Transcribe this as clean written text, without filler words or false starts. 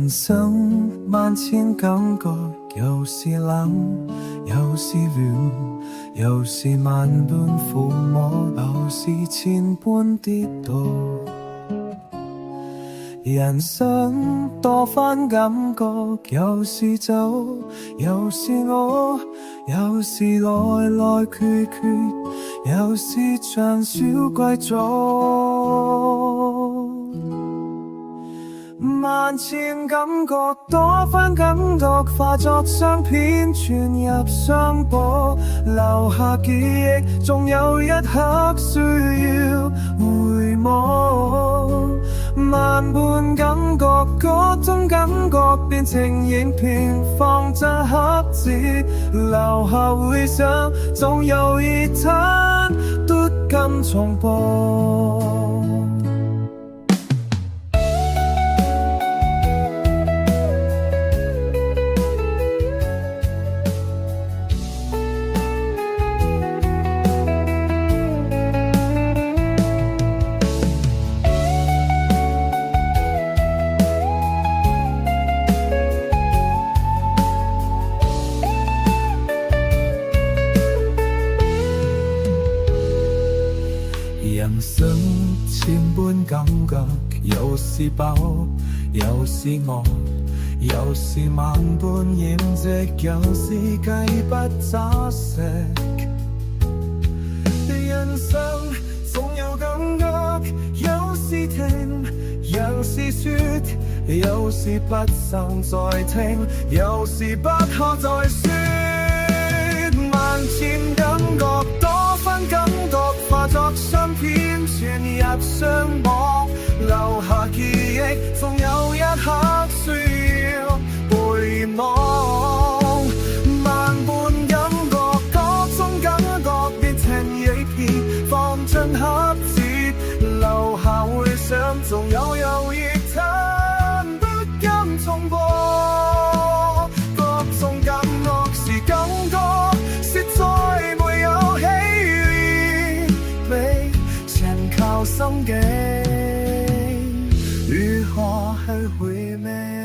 人生萬千感覺，有時冷，有時暖，有時萬般撫摸，有時千般跌倒。人生多番感覺，有時走，有時我，有時來來去去，有時像小貴族。萬千感覺，多番感覺，化作相片傳入相簿，留下記憶，總有一刻需要回望。萬般感覺，各種感覺變成影片，放進盒子，留下回想，總有一天不敢重播。人生千般感覺，有時飽，有時餓，有時萬般掩飾，有時計不咋食。人生總有感覺，有時停，有時說，有時不想再聽，有時不可再說。萬千感覺，多番感覺，化作相片傳入相簿，留下記憶，總有一刻需要回望。萬般感覺，各種感覺變成影片，放進盒子，留下回想，總有一天不敢重播。各種感覺是感覺，實在沒有喜悅美，全靠心機，如何去回味？